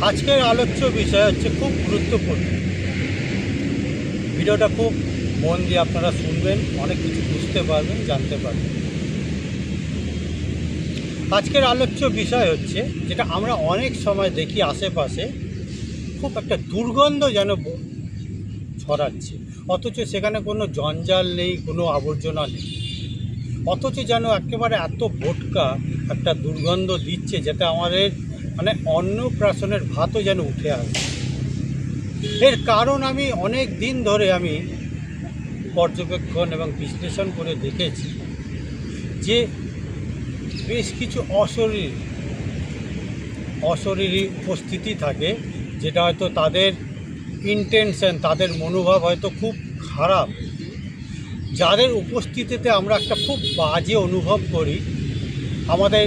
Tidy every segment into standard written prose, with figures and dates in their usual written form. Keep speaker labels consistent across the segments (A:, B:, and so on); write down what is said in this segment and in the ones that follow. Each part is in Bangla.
A: আজকের আলোচ্য বিষয় হচ্ছে খুব গুরুত্বপূর্ণ। ভিডিওটা খুব মন দিয়ে আপনারা শুনবেন, অনেক কিছু বুঝতে পারবেন, জানতে পারবেন। আজকের আলোচ্য বিষয় হচ্ছে যেটা আমরা অনেক সময় দেখি আশেপাশে, খুব একটা দুর্গন্ধ যেন ছড়াচ্ছে, অথচ সেখানে কোনো জঞ্জাল নেই, কোনো আবর্জনা নেই, অথচ যেন একেবারে এত ভোটকা একটা দুর্গন্ধ দিচ্ছে যেটা আমাদের অন্নপ্রাশনের ভাতও যেন উঠে আসে। এর কারণ আমি অনেক দিন ধরে আমি পর্যবেক্ষণ এবং বিশ্লেষণ করে দেখেছি যে বেশ কিছু অশরীরী উপস্থিতি থাকে, যেটা হয়তো তাদের ইন্টেনশন, তাদের মনোভাব হয়তো খুব খারাপ, যাদের উপস্থিতিতে আমরা একটা খুব বাজে অনুভব করি, আমাদের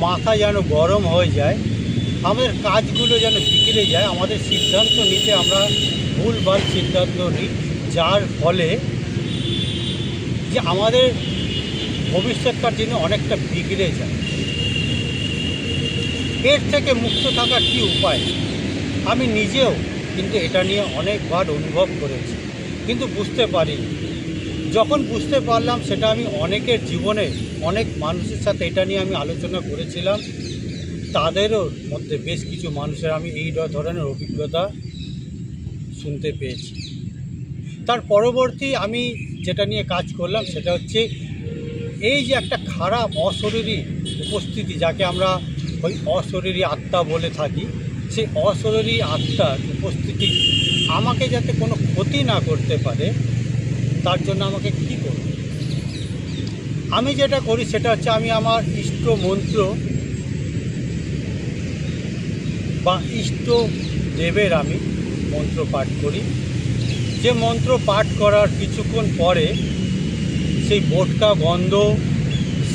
A: মাথা যেন গরম হয়ে যায়, আমাদের কাজগুলো যেন বিগড়ে যায়, আমাদের সিদ্ধান্ত নিতে আমরা ভুলভাল সিদ্ধান্ত নিই, যার ফলে যে আমাদের ভবিষ্যৎটার জন্য অনেকটা বিগড়ে যায়। এর থেকে মুক্ত থাকার কী উপায়? আমি নিজেও কিন্তু এটা নিয়ে অনেকবার অনুভব করেছি, কিন্তু বুঝতে পারি। যখন বুঝতে পারলাম, সেটা আমি অনেকের জীবনে, অনেক মানুষের সাথে এটা নিয়ে আমি আলোচনা করেছিলাম, তাদেরও মধ্যে বেশ কিছু মানুষের আমি এই ধরনের অভিজ্ঞতা শুনতে পেয়েছি। তার পরবর্তী আমি যেটা নিয়ে কাজ করলাম সেটা হচ্ছে এই যে একটা খারাপ অশরীরী উপস্থিতি, যাকে আমরা ওই অশরীরী আত্মা বলে থাকি, সেই অশরীরী আত্মার উপস্থিতি আমাকে যাতে কোনো ক্ষতি না করতে পারে, তার জন্য আমাকে কী করব? আমি যেটা করি সেটা হচ্ছে আমি আমার ইষ্ট মন্ত্র বা ইষ্ট দেবের আমি মন্ত্র পাঠ করি। যে মন্ত্র পাঠ করার কিছুক্ষণ পরে সেই বোটকা গন্ধ,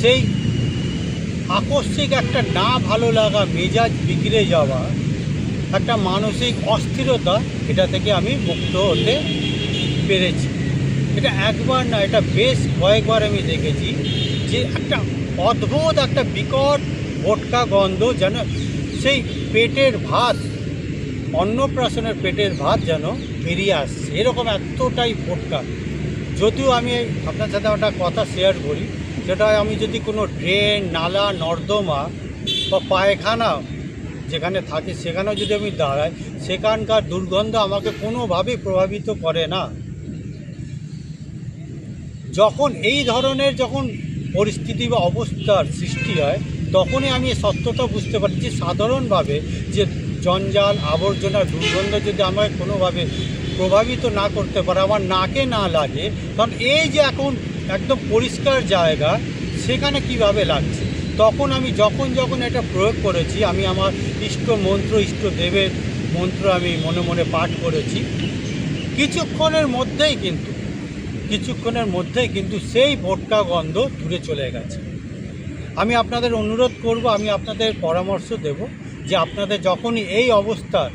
A: সেই আকস্মিক একটা না ভালো লাগা, মেজাজ বিগড়ে যাওয়া, একটা মানসিক অস্থিরতা, এটা থেকে আমি মুক্ত হতে পেরেছি। এটা একবার না, এটা বেশ কয়েকবার আমি দেখেছি যে একটা অদ্ভুত একটা বিকট বোটকা গন্ধ, যেন সেই পেটের ভাত, অন্নপ্রাশনের পেটের ভাত যেন বেরিয়ে আসছে, এরকম এতটাই বোটকা। যদিও আমি আপনার সাথে একটা কথা শেয়ার করি, যেটা আমি যদি কোনো ড্রেন, নালা, নর্দমা বা পায়খানা যেখানে থাকি সেখানেও যদি আমি দাঁড়াই, সেখানকার দুর্গন্ধ আমাকে কোনোভাবেই প্রভাবিত করে না। যখন এই ধরনের পরিস্থিতি বা অবস্থার সৃষ্টি হয়, তখনই আমি সত্যতা বুঝতে পারি যে সাধারণভাবে যে জঞ্জাল, আবর্জনা, দুর্গন্ধ যদি আমাকে কোনোভাবে প্রভাবিত না করতে পারে, আমার নাকে না লাগে, কারণ এই যে এখন একদম পরিষ্কার জায়গা, সেখানে কিভাবে লাগছে। তখন আমি যখন এটা প্রয়োগ করেছি, আমি আমার ইষ্ট মন্ত্র, ইষ্ট দেবের মন্ত্র আমি মনে মনে পাঠ করেছি, কিছুক্ষণের মধ্যেই কিন্তু সেই ভোটকা গন্ধ দূরে চলে গেছে। আমি আপনাদের অনুরোধ করব, আমি আপনাদের পরামর্শ দেব যে আপনাদের যখনই এই অবস্থার,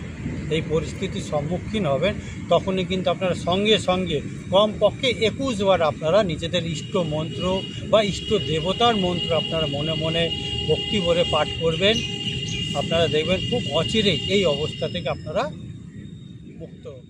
A: এই পরিস্থিতির সম্মুখীন হবেন, তখনই কিন্তু আপনারা সঙ্গে সঙ্গে কমপক্ষে 21 বার আপনারা নিজেদের ইষ্ট মন্ত্র বা ইষ্ট দেবতার মন্ত্র আপনারা মনে মনে ভক্তি ভরে পাঠ করবেন। আপনারা দেখবেন খুব অচিরেই এই অবস্থা থেকে আপনারা মুক্ত হবেন।